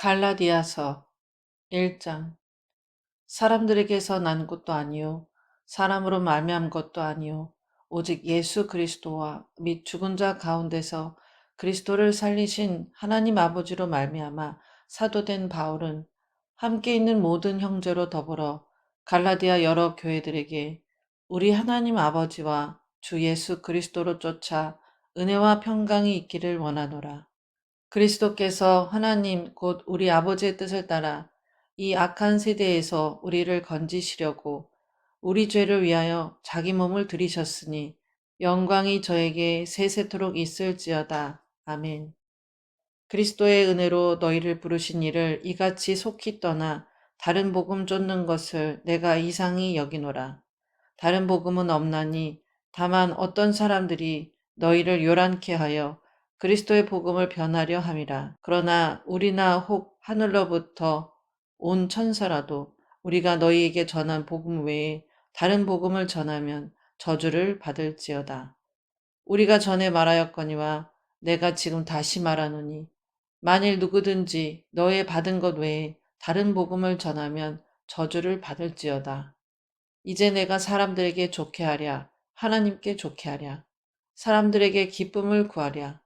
갈라디아서 1장. 사람들에게서 난 것도 아니요 사람으로 말미암은 것도 아니요 오직 예수 그리스도와 및 죽은 자 가운데서 그리스도를 살리신 하나님 아버지로 말미암아 사도된 바울은 함께 있는 모든 형제로 더불어 갈라디아 여러 교회들에게 우리 하나님 아버지와 주 예수 그리스도로 쫓아 은혜와 평강이 있기를 원하노라. 그리스도께서 하나님 곧 우리 아버지의 뜻을 따라 이 악한 세대에서 우리를 건지시려고 우리 죄를 위하여 자기 몸을 들이셨으니 영광이 저에게 세세토록 있을지어다. 아멘. 그리스도의 은혜로 너희를 부르신 이를 이같이 속히 떠나 다른 복음 쫓는 것을 내가 이상히 여기노라. 다른 복음은 없나니 다만 어떤 사람들이 너희를 요란케 하여 그리스도의 복음을 변하려 함이라. 그러나 우리나 혹 하늘로부터 온 천사라도 우리가 너희에게 전한 복음 외에 다른 복음을 전하면 저주를 받을지어다. 우리가 전에 말하였거니와 내가 지금 다시 말하노니 만일 누구든지 너의 받은 것 외에 다른 복음을 전하면 저주를 받을지어다. 이제 내가 사람들에게 좋게 하랴, 하나님께 좋게 하랴, 사람들에게 기쁨을 구하랴.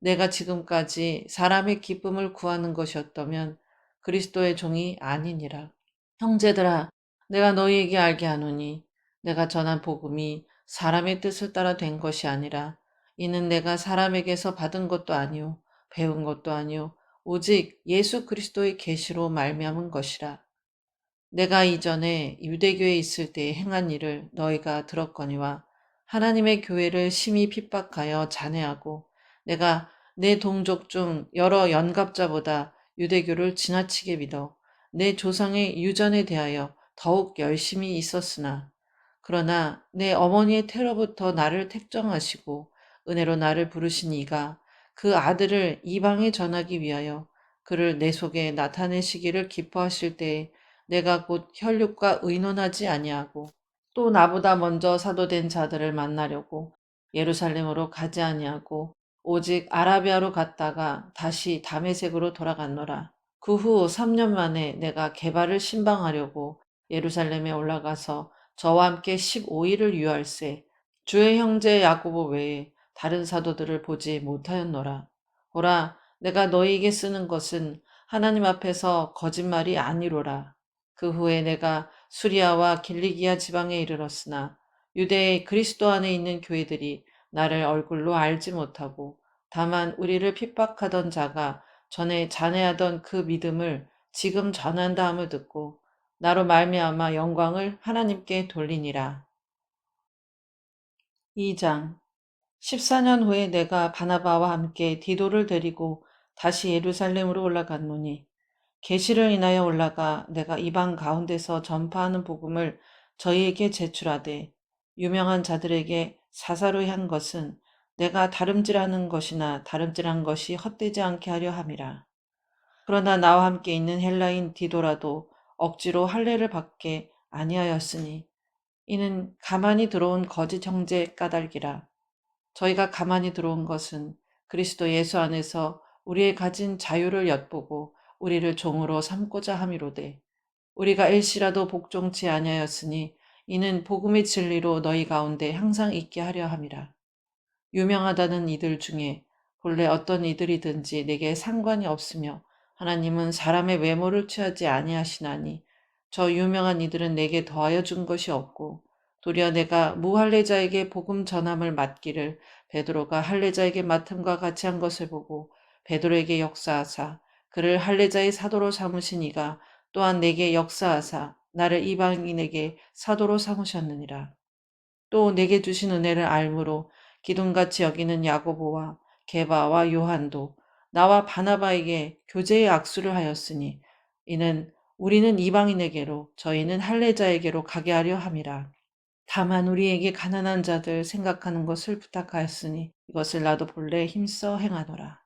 내가 지금까지 사람의 기쁨을 구하는 것이었다면 그리스도의 종이 아니니라. 형제들아, 내가 너희에게 알게 하노니 내가 전한 복음이 사람의 뜻을 따라 된 것이 아니라 이는 내가 사람에게서 받은 것도 아니요 배운 것도 아니요 오직 예수 그리스도의 계시로 말미암은 것이라. 내가 이전에 유대교에 있을 때 행한 일을 너희가 들었거니와 하나님의 교회를 심히 핍박하여 잔해하고 내가 내 동족 중 여러 연갑자보다 유대교를 지나치게 믿어 내 조상의 유전에 대하여 더욱 열심히 있었으나 그러나 내 어머니의 태로부터 나를 택정하시고 은혜로 나를 부르신 이가 그 아들을 이방에 전하기 위하여 그를 내 속에 나타내시기를 기뻐하실 때에 내가 곧 혈육과 의논하지 아니하고 또 나보다 먼저 사도된 자들을 만나려고 예루살렘으로 가지 아니하고 오직 아라비아로 갔다가 다시 다메섹으로 돌아갔노라. 그 후 3년 만에 내가 게바를 신방하려고 예루살렘에 올라가서 저와 함께 15일을 유할세 주의 형제 야고보 외에 다른 사도들을 보지 못하였노라. 보라, 내가 너희에게 쓰는 것은 하나님 앞에서 거짓말이 아니로라. 그 후에 내가 수리아와 길리기아 지방에 이르렀으나 유대의 그리스도 안에 있는 교회들이 나를 얼굴로 알지 못하고 다만 우리를 핍박하던 자가 전에 잔해하던 그 믿음을 지금 전한다 함을 듣고 나로 말미암아 영광을 하나님께 돌리니라. 2장. 14년 후에 내가 바나바와 함께 디도를 데리고 다시 예루살렘으로 올라갔노니 계시를 인하여 올라가 내가 이방 가운데서 전파하는 복음을 저희에게 제출하되 유명한 자들에게 사사로이 한 것은 내가 다름질하는 것이나 다름질한 것이 헛되지 않게 하려 함이라. 그러나 나와 함께 있는 헬라인 디도라도 억지로 할례를 받게 아니하였으니 이는 가만히 들어온 거짓 형제 까닭이라. 저희가 가만히 들어온 것은 그리스도 예수 안에서 우리의 가진 자유를 엿보고 우리를 종으로 삼고자 함이로되 우리가 일시라도 복종치 아니하였으니 이는 복음의 진리로 너희 가운데 항상 있게 하려 함이라. 유명하다는 이들 중에 본래 어떤 이들이든지 내게 상관이 없으며 하나님은 사람의 외모를 취하지 아니하시나니 저 유명한 이들은 내게 더하여 준 것이 없고 도리어 내가 무할례자에게 복음 전함을 맡기를 베드로가 할례자에게 맡음과 같이 한 것을 보고 베드로에게 역사하사 그를 할례자의 사도로 삼으신 이가 또한 내게 역사하사 나를 이방인에게 사도로 삼으셨느니라. 또 내게 주신 은혜를 알므로 기둥같이 여기는 야고보와 게바와 요한도 나와 바나바에게 교제의 악수를 하였으니 이는 우리는 이방인에게로 저희는 할례자에게로 가게 하려 함이라. 다만 우리에게 가난한 자들 생각하는 것을 부탁하였으니 이것을 나도 본래 힘써 행하노라.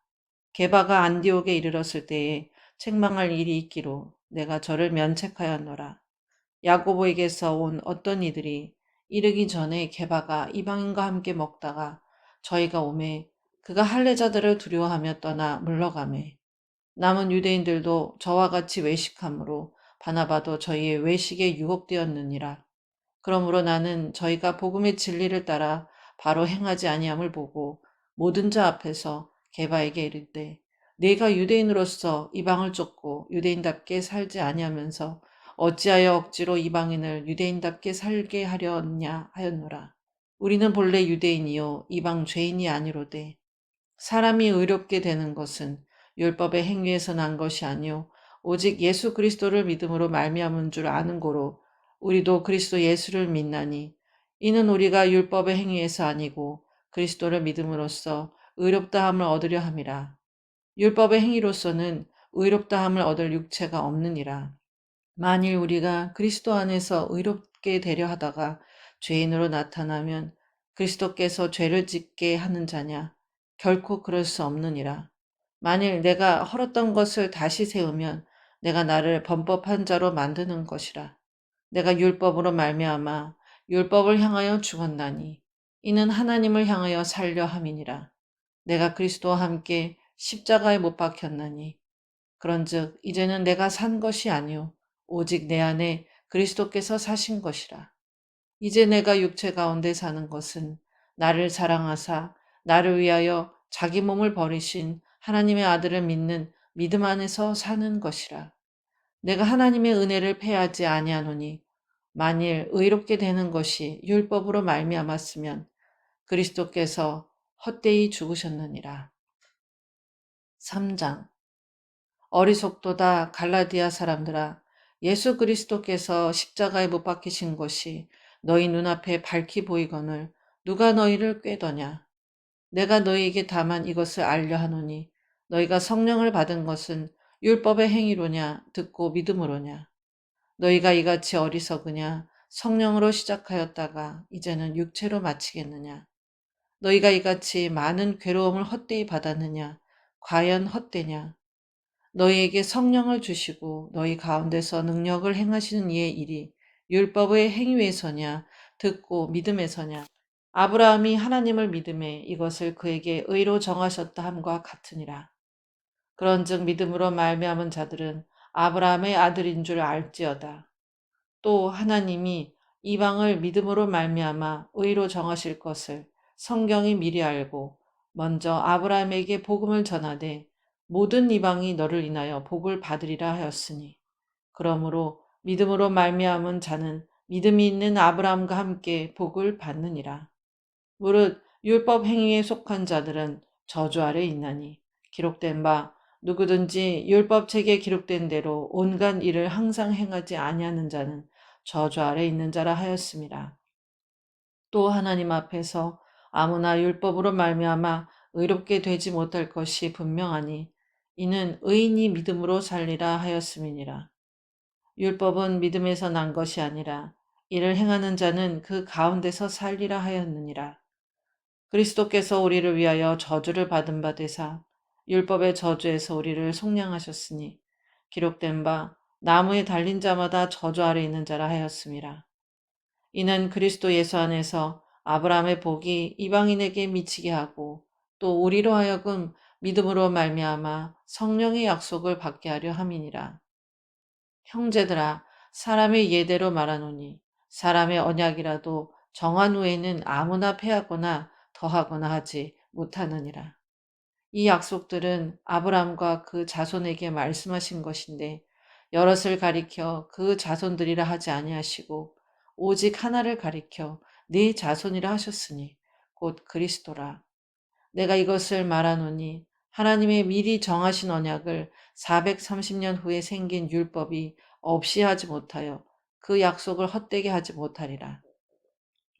게바가 안디옥에 이르렀을 때에 책망할 일이 있기로 내가 저를 면책하였노라. 야고보에게서 온 어떤 이들이 이르기 전에 게바가 이방인과 함께 먹다가 저희가 오매 그가 할례자들을 두려워하며 떠나 물러가매 남은 유대인들도 저와 같이 외식함으로 바나바도 저희의 외식에 유혹되었느니라. 그러므로 나는 저희가 복음의 진리를 따라 바로 행하지 아니함을 보고 모든 자 앞에서 게바에게 이르되 네가 유대인으로서 이방을 쫓고 유대인답게 살지 아니하면서 어찌하여 억지로 이방인을 유대인답게 살게 하려냐 하였노라. 우리는 본래 유대인이요 이방 죄인이 아니로되 사람이 의롭게 되는 것은 율법의 행위에서 난 것이 아니요 오직 예수 그리스도를 믿음으로 말미암은 줄 아는 고로 우리도 그리스도 예수를 믿나니 이는 우리가 율법의 행위에서 아니고 그리스도를 믿음으로써 의롭다함을 얻으려 함이라. 율법의 행위로서는 의롭다함을 얻을 육체가 없느니라. 만일 우리가 그리스도 안에서 의롭게 되려 하다가 죄인으로 나타나면 그리스도께서 죄를 짓게 하는 자냐? 결코 그럴 수 없느니라. 만일 내가 헐었던 것을 다시 세우면 내가 나를 범법한 자로 만드는 것이라. 내가 율법으로 말미암아 율법을 향하여 죽었나니 이는 하나님을 향하여 살려 함이니라. 내가 그리스도와 함께 십자가에 못 박혔나니 그런즉 이제는 내가 산 것이 아니요 오직 내 안에 그리스도께서 사신 것이라. 이제 내가 육체 가운데 사는 것은 나를 사랑하사 나를 위하여 자기 몸을 버리신 하나님의 아들을 믿는 믿음 안에서 사는 것이라. 내가 하나님의 은혜를 패하지 아니하노니 만일 의롭게 되는 것이 율법으로 말미암았으면 그리스도께서 헛되이 죽으셨느니라. 3장 어리석도다 갈라디아 사람들아 예수 그리스도께서 십자가에 못 박히신 것이 너희 눈앞에 밝히 보이거늘 누가 너희를 꾀더냐. 내가 너희에게 다만 이것을 알려 하노니 너희가 성령을 받은 것은 율법의 행위로냐 듣고 믿음으로냐. 너희가 이같이 어리석으냐 성령으로 시작하였다가 이제는 육체로 마치겠느냐. 너희가 이같이 많은 괴로움을 헛되이 받았느냐 과연 헛되냐. 너희에게 성령을 주시고 너희 가운데서 능력을 행하시는 이의 일이 율법의 행위에서냐 듣고 믿음에서냐. 아브라함이 하나님을 믿음에 이것을 그에게 의로 정하셨다 함과 같으니라. 그런즉 믿음으로 말미암은 자들은 아브라함의 아들인 줄 알지어다. 또 하나님이 이방을 믿음으로 말미암아 의로 정하실 것을 성경이 미리 알고 먼저 아브라함에게 복음을 전하되 모든 이방이 너를 인하여 복을 받으리라 하였으니 그러므로 믿음으로 말미암은 자는 믿음이 있는 아브라함과 함께 복을 받느니라. 무릇 율법 행위에 속한 자들은 저주 아래 있나니 기록된 바 누구든지 율법책에 기록된 대로 온갖 일을 항상 행하지 아니하는 자는 저주 아래 있는 자라 하였습니다. 또 하나님 앞에서 아무나 율법으로 말미암아 의롭게 되지 못할 것이 분명하니 이는 의인이 믿음으로 살리라 하였음이니라. 율법은 믿음에서 난 것이 아니라 이를 행하는 자는 그 가운데서 살리라 하였느니라. 그리스도께서 우리를 위하여 저주를 받은 바 되사 율법의 저주에서 우리를 속량하셨으니 기록된 바 나무에 달린 자마다 저주 아래 있는 자라 하였음이라. 이는 그리스도 예수 안에서 아브라함의 복이 이방인에게 미치게 하고 또 우리로 하여금 믿음으로 말미암아 성령의 약속을 받게 하려 함이니라. 형제들아 사람의 예대로 말하노니 사람의 언약이라도 정한 후에는 아무나 패하거나 더하거나 하지 못하느니라. 이 약속들은 아브라함과 그 자손에게 말씀하신 것인데 여럿을 가리켜 그 자손들이라 하지 아니하시고 오직 하나를 가리켜 네 자손이라 하셨으니 곧 그리스도라. 내가 이것을 말하노니 하나님의 미리 정하신 언약을 430년 후에 생긴 율법이 없이 하지 못하여 그 약속을 헛되게 하지 못하리라.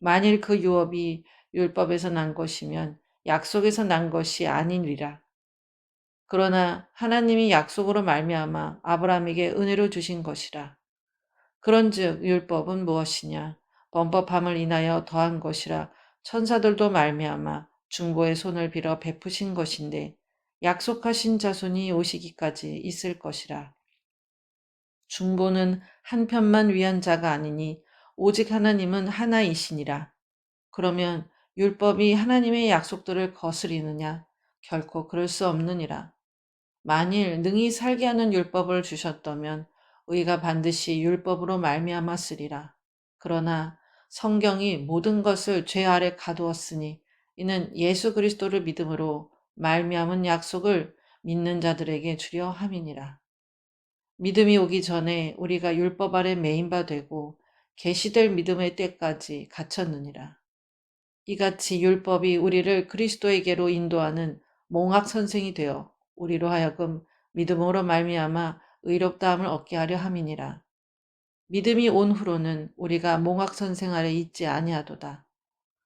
만일 그 유업이 율법에서 난 것이면 약속에서 난 것이 아니니라. 그러나 하나님이 약속으로 말미암아 아브라함에게 은혜로 주신 것이라. 그런즉 율법은 무엇이냐? 범법함을 인하여 더한 것이라 천사들도 말미암아 중보의 손을 빌어 베푸신 것인데 약속하신 자손이 오시기까지 있을 것이라. 중보는 한편만 위한 자가 아니니 오직 하나님은 하나이시니라. 그러면 율법이 하나님의 약속들을 거스리느냐? 결코 그럴 수 없느니라. 만일 능히 살게 하는 율법을 주셨다면 의가 반드시 율법으로 말미암았으리라. 그러나 성경이 모든 것을 죄 아래 가두었으니 이는 예수 그리스도를 믿음으로 말미암은 약속을 믿는 자들에게 주려 함이니라. 믿음이 오기 전에 우리가 율법 아래 매인 바 되고 계시될 믿음의 때까지 갇혔느니라. 이같이 율법이 우리를 그리스도에게로 인도하는 몽학 선생이 되어 우리로 하여금 믿음으로 말미암아 의롭다함을 얻게 하려 함이니라. 믿음이 온 후로는 우리가 몽학 선생 아래 있지 아니하도다.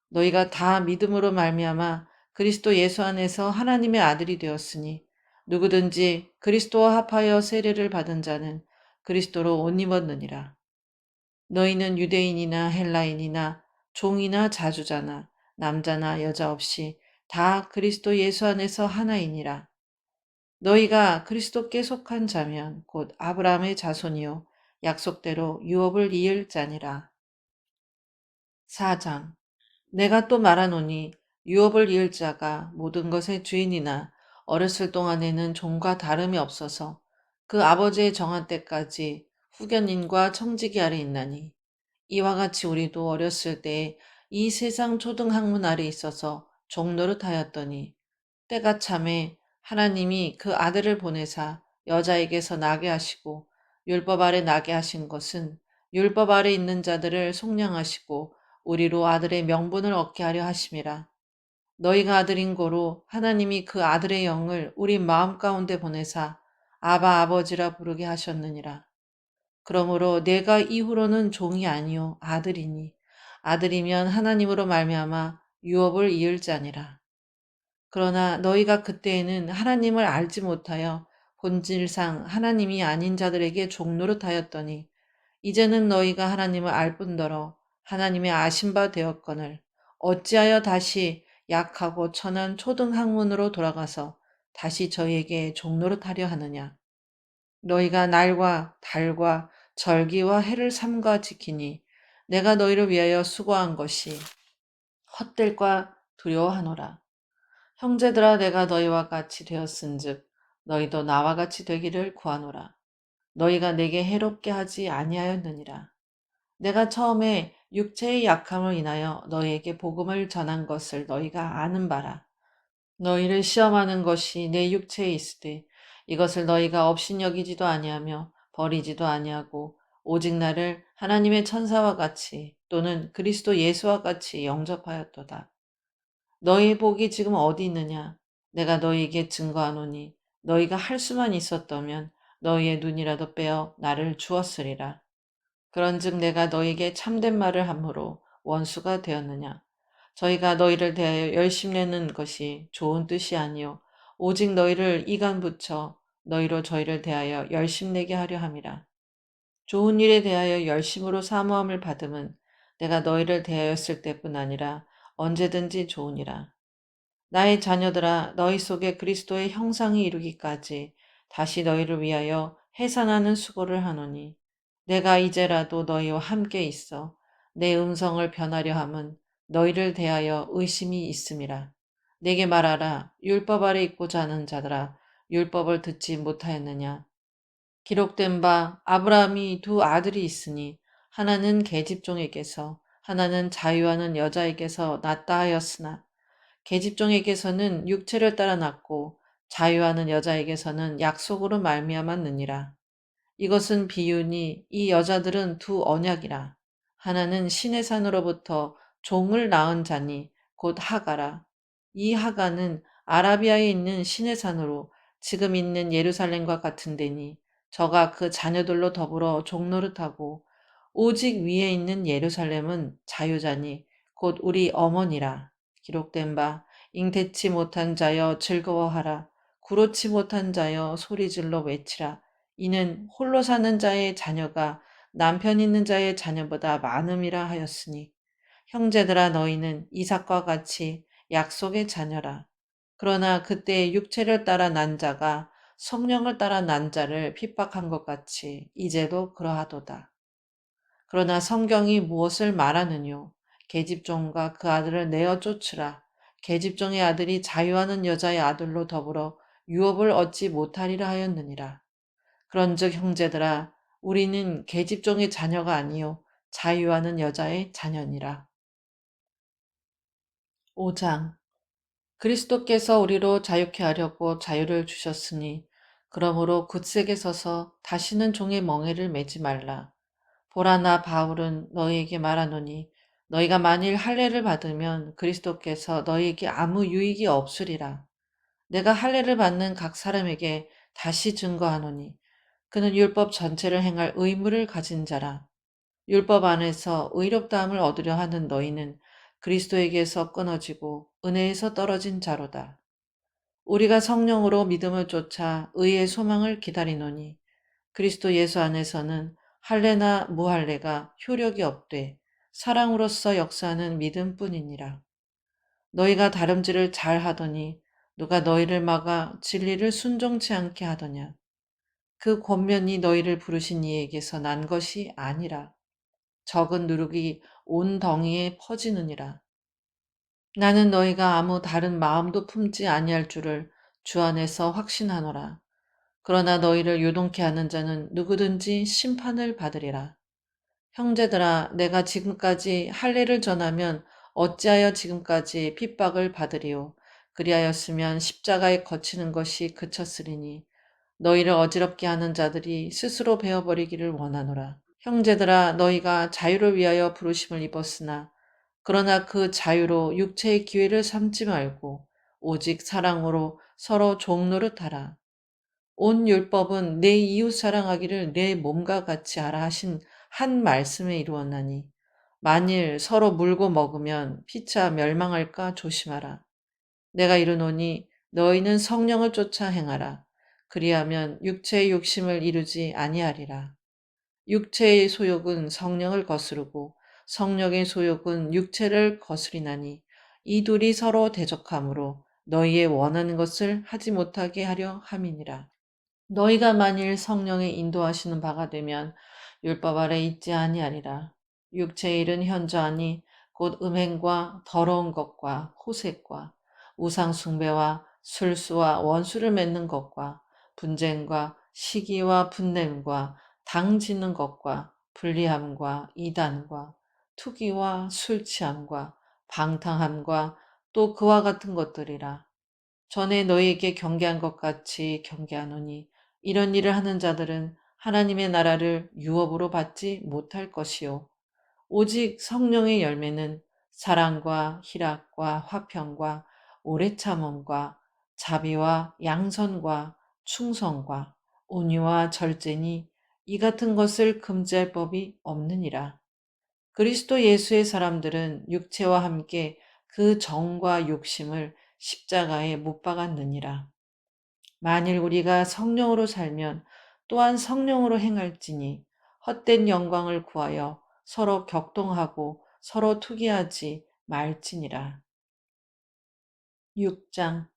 너희가 다 믿음으로 말미암아 그리스도 예수 안에서 하나님의 아들이 되었으니 누구든지 그리스도와 합하여 세례를 받은 자는 그리스도로 옷 입었느니라. 너희는 유대인이나 헬라인이나 종이나 자주자나 남자나 여자 없이 다 그리스도 예수 안에서 하나이니라. 너희가 그리스도께 속한 자면 곧 아브라함의 자손이요 약속대로 유업을 이을 자니라. 4장. 내가 또 말하노니 유업을 이을 자가 모든 것의 주인이나 어렸을 동안에는 종과 다름이 없어서 그 아버지의 정한 때까지 후견인과 청지기 아래 있나니 이와 같이 우리도 어렸을 때에 이 세상 초등학문 아래 있어서 종노릇하였더니 때가 참에 하나님이 그 아들을 보내사 여자에게서 나게 하시고 율법 아래 나게 하신 것은 율법 아래 있는 자들을 속량하시고 우리로 아들의 명분을 얻게 하려 하심이라. 너희가 아들인 고로 하나님이 그 아들의 영을 우리 마음 가운데 보내사 아바 아버지라 부르게 하셨느니라. 그러므로 내가 이후로는 종이 아니요 아들이니 아들이면 하나님으로 말미암아 유업을 이을 자니라. 그러나 너희가 그때에는 하나님을 알지 못하여 본질상 하나님이 아닌 자들에게 종노릇하였더니 이제는 너희가 하나님을 알 뿐더러 하나님의 아신 바 되었거늘 어찌하여 다시 약하고 천한 초등학문으로 돌아가서 다시 저희에게 종노릇하려 하느냐. 너희가 날과 달과 절기와 해를 삼가 지키니 내가 너희를 위하여 수고한 것이 헛될까 두려워하노라. 형제들아 내가 너희와 같이 되었은즉 너희도 나와 같이 되기를 구하노라. 너희가 내게 해롭게 하지 아니하였느니라. 내가 처음에 육체의 약함을 인하여 너희에게 복음을 전한 것을 너희가 아는 바라. 너희를 시험하는 것이 내 육체에 있으되 이것을 너희가 업신여기지도 아니하며 버리지도 아니하고 오직 나를 하나님의 천사와 같이 또는 그리스도 예수와 같이 영접하였도다. 너희의 복이 지금 어디 있느냐? 내가 너희에게 증거하노니 너희가 할 수만 있었다면 너희의 눈이라도 빼어 나를 주었으리라. 그런즉 내가 너희에게 참된 말을 함으로 원수가 되었느냐? 저희가 너희를 대하여 열심내는 것이 좋은 뜻이 아니요 오직 너희를 이간 붙여 너희로 저희를 대하여 열심내게 하려 함이라. 좋은 일에 대하여 열심으로 사모함을 받음은 내가 너희를 대하였을 때뿐 아니라 언제든지 좋으니라. 나의 자녀들아 너희 속에 그리스도의 형상이 이루기까지 다시 너희를 위하여 해산하는 수고를 하노니 내가 이제라도 너희와 함께 있어 내 음성을 변하려 함은 너희를 대하여 의심이 있음이라. 내게 말하라. 율법 아래 있고자 하는 자들아 율법을 듣지 못하였느냐. 기록된 바 아브라함이 두 아들이 있으니 하나는 계집종에게서 하나는 자유하는 여자에게서 낳다 하였으나 계집종에게서는 육체를 따라 낳고 자유하는 여자에게서는 약속으로 말미암았느니라. 이것은 비유니 이 여자들은 두 언약이라. 하나는 신의 산으로부터 종을 낳은 자니 곧 하가라. 이 하가는 아라비아에 있는 신의 산으로 지금 있는 예루살렘과 같은 데니 저가 그 자녀들로 더불어 종노릇하고 오직 위에 있는 예루살렘은 자유자니 곧 우리 어머니라. 기록된 바 잉태치 못한 자여 즐거워하라. 구로치 못한 자여 소리질러 외치라. 이는 홀로 사는 자의 자녀가 남편 있는 자의 자녀보다 많음이라 하였으니 형제들아 너희는 이삭과 같이 약속의 자녀라. 그러나 그때 육체를 따라 난 자가 성령을 따라 난 자를 핍박한 것 같이 이제도 그러하도다. 그러나 성경이 무엇을 말하느뇨? 계집종과 그 아들을 내어 쫓으라. 계집종의 아들이 자유하는 여자의 아들로 더불어 유업을 얻지 못하리라 하였느니라. 그런즉 형제들아 우리는 계집종의 자녀가 아니요 자유하는 여자의 자녀니라. 5장. 그리스도께서 우리로 자유케 하려고 자유를 주셨으니 그러므로 굳세게 서서 다시는 종의 멍에를 매지 말라. 보라 나 바울은 너희에게 말하노니 너희가 만일 할례를 받으면 그리스도께서 너희에게 아무 유익이 없으리라. 내가 할례를 받는 각 사람에게 다시 증거하노니 그는 율법 전체를 행할 의무를 가진 자라. 율법 안에서 의롭다함을 얻으려 하는 너희는 그리스도에게서 끊어지고 은혜에서 떨어진 자로다. 우리가 성령으로 믿음을 쫓아 의의 소망을 기다리노니 그리스도 예수 안에서는 할례나 무할례가 효력이 없되 사랑으로서 역사하는 믿음뿐이니라. 너희가 다름질을 잘 하더니 누가 너희를 막아 진리를 순종치 않게 하더냐. 그 권면이 너희를 부르신 이에게서 난 것이 아니라 적은 누룩이 온 덩이에 퍼지느니라. 나는 너희가 아무 다른 마음도 품지 아니할 줄을 주 안에서 확신하노라. 그러나 너희를 요동케 하는 자는 누구든지 심판을 받으리라. 형제들아, 내가 지금까지 할례를 전하면 어찌하여 지금까지 핍박을 받으리요. 그리하였으면 십자가에 거치는 것이 그쳤으리니 너희를 어지럽게 하는 자들이 스스로 베어버리기를 원하노라. 형제들아, 너희가 자유를 위하여 부르심을 입었으나 그러나 그 자유로 육체의 기회를 삼지 말고 오직 사랑으로 서로 종노릇하라. 온 율법은 내 이웃 사랑하기를 내 몸과 같이 하라 하신 한 말씀에 이루었나니 만일 서로 물고 먹으면 피차 멸망할까 조심하라. 내가 이르노니 너희는 성령을 쫓아 행하라. 그리하면 육체의 욕심을 이루지 아니하리라. 육체의 소욕은 성령을 거스르고 성령의 소욕은 육체를 거스리나니 이 둘이 서로 대적하므로 너희의 원하는 것을 하지 못하게 하려 함이니라. 너희가 만일 성령의 인도하시는 바가 되면 율법 아래 있지 아니하리라. 육체의 일은 현저하니 곧 음행과 더러운 것과 호색과 우상 숭배와 술수와 원수를 맺는 것과 분쟁과 시기와 분냄과 당 짓는 것과 불리함과 이단과 투기와 술 취함과 방탕함과 또 그와 같은 것들이라. 전에 너희에게 경계한 것 같이 경계하노니 이런 일을 하는 자들은 하나님의 나라를 유업으로 받지 못할 것이요. 오직 성령의 열매는 사랑과 희락과 화평과 오래 참음과 자비와 양선과 충성과 온유와 절제니 이 같은 것을 금지할 법이 없느니라. 그리스도 예수의 사람들은 육체와 함께 그 정과 욕심을 십자가에 못 박았느니라. 만일 우리가 성령으로 살면 또한 성령으로 행할지니 헛된 영광을 구하여 서로 격동하고 서로 투기하지 말지니라. 6장.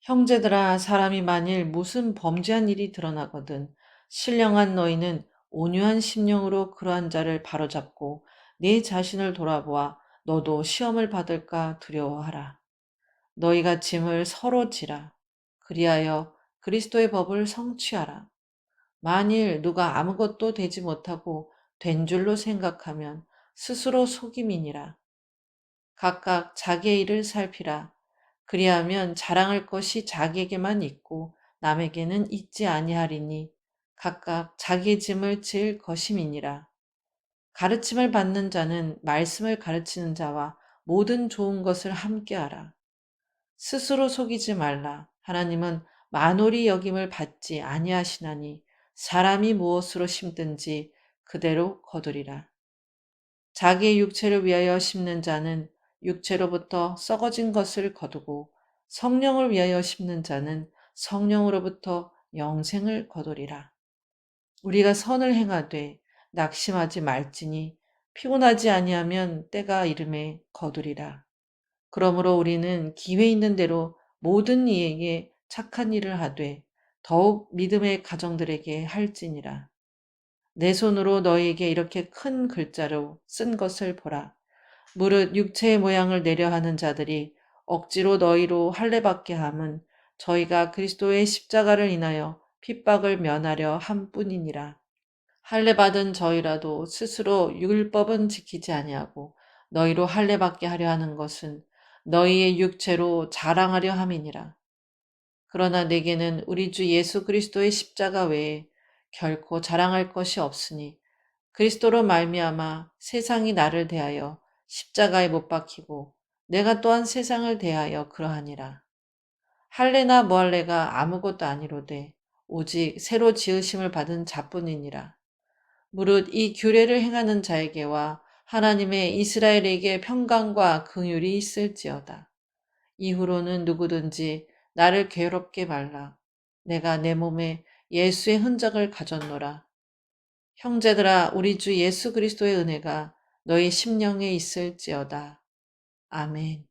형제들아, 사람이 만일 무슨 범죄한 일이 드러나거든 신령한 너희는 온유한 심령으로 그러한 자를 바로잡고 네 자신을 돌아보아 너도 시험을 받을까 두려워하라. 너희가 짐을 서로 지라. 그리하여 그리스도의 법을 성취하라. 만일 누가 아무것도 되지 못하고 된 줄로 생각하면 스스로 속임이니라. 각각 자기의 일을 살피라. 그리하면 자랑할 것이 자기에게만 있고 남에게는 있지 아니하리니 각각 자기 짐을 질 것임이니라. 가르침을 받는 자는 말씀을 가르치는 자와 모든 좋은 것을 함께하라. 스스로 속이지 말라. 하나님은 만홀히 여김을 받지 아니하시나니 사람이 무엇으로 심든지 그대로 거두리라. 자기의 육체를 위하여 심는 자는 육체로부터 썩어진 것을 거두고 성령을 위하여 심는 자는 성령으로부터 영생을 거두리라. 우리가 선을 행하되 낙심하지 말지니 피곤하지 아니하면 때가 이름에 거두리라. 그러므로 우리는 기회 있는 대로 모든 이에게 착한 일을 하되 더욱 믿음의 가정들에게 할지니라. 내 손으로 너희에게 이렇게 큰 글자로 쓴 것을 보라. 무릇 육체의 모양을 내려 하는 자들이 억지로 너희로 할례받게 함은 저희가 그리스도의 십자가를 인하여 핍박을 면하려 함뿐이니라. 할례 받은 저희라도 스스로 율법은 지키지 아니하고 너희로 할례 받게 하려 하는 것은 너희의 육체로 자랑하려 함이니라. 그러나 내게는 우리 주 예수 그리스도의 십자가 외에 결코 자랑할 것이 없으니 그리스도로 말미암아 세상이 나를 대하여 십자가에 못 박히고 내가 또한 세상을 대하여 그러하니라. 할례나 무할례가 아무것도 아니로되 오직 새로 지으심을 받은 자뿐이니라. 무릇 이 규례를 행하는 자에게와 하나님의 이스라엘에게 평강과 긍휼이 있을지어다. 이후로는 누구든지 나를 괴롭게 말라. 내가 내 몸에 예수의 흔적을 가졌노라. 형제들아, 우리 주 예수 그리스도의 은혜가 너희 심령에 있을지어다. 아멘.